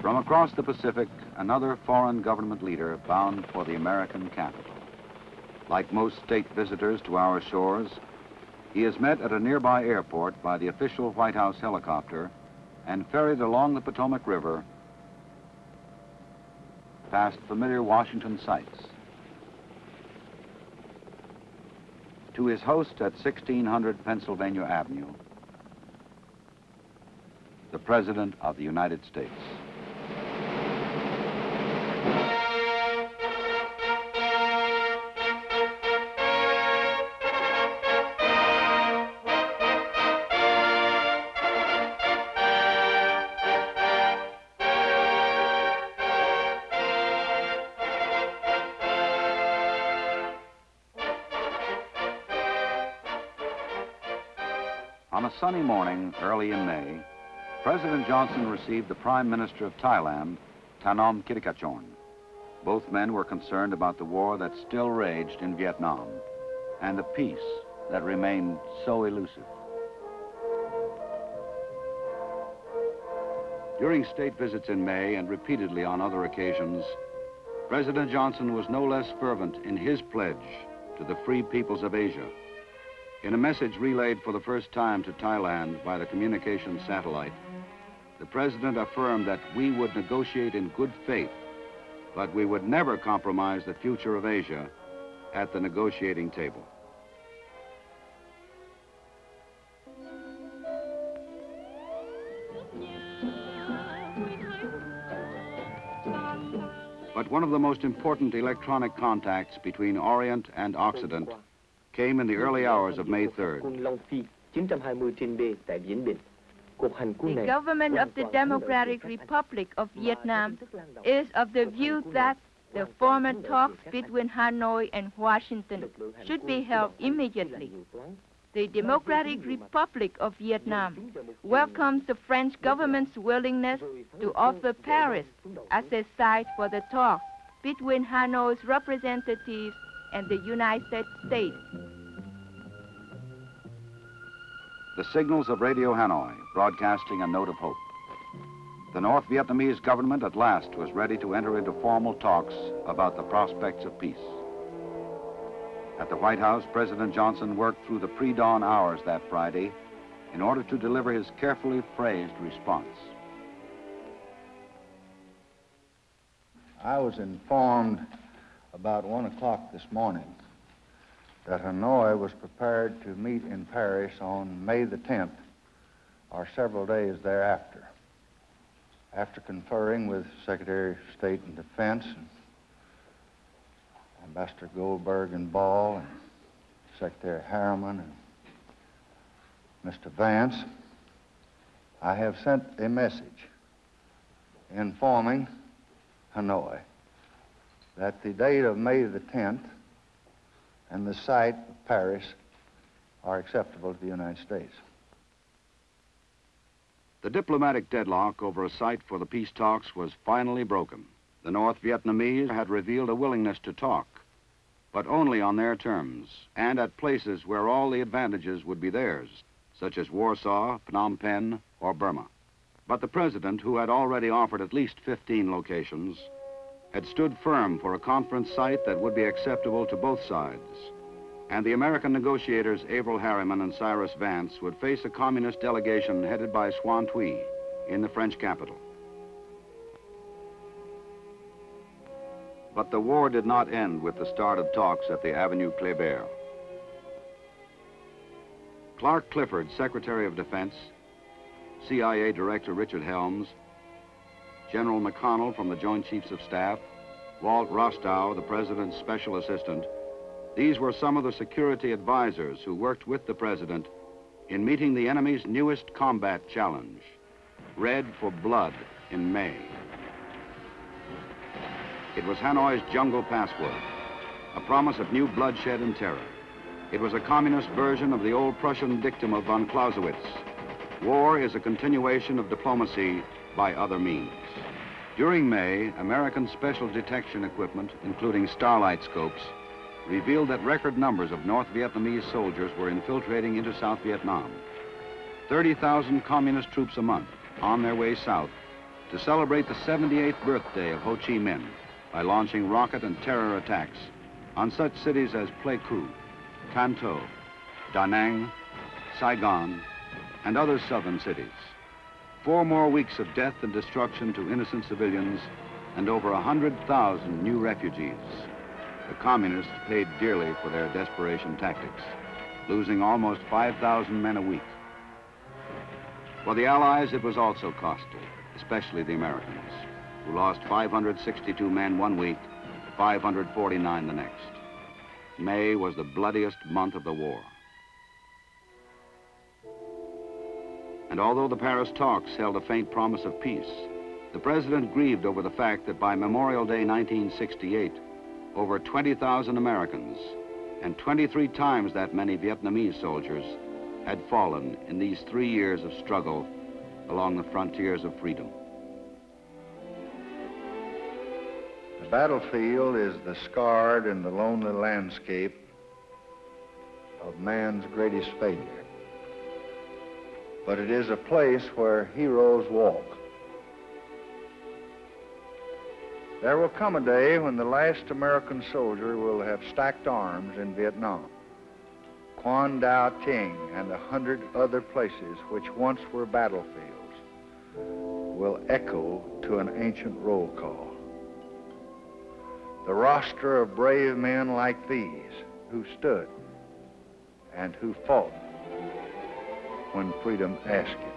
From across the Pacific, another foreign government leader bound for the American capital. Like most state visitors to our shores, he is met at a nearby airport by the official White House helicopter and ferried along the Potomac River past familiar Washington sights to his host at 1600 Pennsylvania Avenue, the President of the United States. On a sunny morning early in May, President Johnson received the Prime Minister of Thailand, Thanom Kittikachorn. Both men were concerned about the war that still raged in Vietnam and the peace that remained so elusive. During state visits in May and repeatedly on other occasions, President Johnson was no less fervent in his pledge to the free peoples of Asia. In a message relayed for the first time to Thailand by the communications satellite, the President affirmed that we would negotiate in good faith, but we would never compromise the future of Asia at the negotiating table. But one of the most important electronic contacts between Orient and Occident came in the early hours of May 3rd. The government of the Democratic Republic of Vietnam is of the view that the former talks between Hanoi and Washington should be held immediately. The Democratic Republic of Vietnam welcomes the French government's willingness to offer Paris as a site for the talks between Hanoi's representatives and the United States. The signals of Radio Hanoi broadcasting a note of hope. The North Vietnamese government at last was ready to enter into formal talks about the prospects of peace. At the White House, President Johnson worked through the pre-dawn hours that Friday in order to deliver his carefully phrased response. I was informed about 1 o'clock this morning that Hanoi was prepared to meet in Paris on May the 10th, or several days thereafter. After conferring with Secretary of State and Defense, and Ambassador Goldberg and Ball, and Secretary Harriman, and Mr. Vance, I have sent a message informing Hanoi that the date of May the 10th and the site of Paris are acceptable to the United States. The diplomatic deadlock over a site for the peace talks was finally broken. The North Vietnamese had revealed a willingness to talk, but only on their terms and at places where all the advantages would be theirs, such as Warsaw, Phnom Penh, or Burma. But the President, who had already offered at least 15 locations, had stood firm for a conference site that would be acceptable to both sides. And the American negotiators Averell Harriman and Cyrus Vance would face a communist delegation headed by Xuan Thuy in the French capital. But the war did not end with the start of talks at the Avenue Kléber. Clark Clifford, Secretary of Defense, CIA Director Richard Helms, General McConnell from the Joint Chiefs of Staff, Walt Rostow, the President's Special Assistant, these were some of the security advisors who worked with the President in meeting the enemy's newest combat challenge, Red for Blood in May. It was Hanoi's jungle password, a promise of new bloodshed and terror. It was a communist version of the old Prussian dictum of von Clausewitz: war is a continuation of diplomacy by other means. During May, American special detection equipment, including starlight scopes, revealed that record numbers of North Vietnamese soldiers were infiltrating into South Vietnam. 30,000 communist troops a month on their way south to celebrate the 78th birthday of Ho Chi Minh by launching rocket and terror attacks on such cities as Pleiku, Can Tho, Da Nang, Saigon, and other southern cities. 4 more weeks of death and destruction to innocent civilians and over 100,000 new refugees. The communists paid dearly for their desperation tactics, losing almost 5,000 men a week. For the Allies, it was also costly, especially the Americans, who lost 562 men one week, 549 the next. May was the bloodiest month of the war. And although the Paris talks held a faint promise of peace, the president grieved over the fact that by Memorial Day 1968, over 20,000 Americans and 23 times that many Vietnamese soldiers had fallen in these 3 years of struggle along the frontiers of freedom. The battlefield is the scarred and the lonely landscape of man's greatest failure. But it is a place where heroes walk. There will come a day when the last American soldier will have stacked arms in Vietnam. Quan Dao Ting and 100 other places which once were battlefields will echo to an ancient roll call. The roster of brave men like these who stood and who fought when freedom asked him.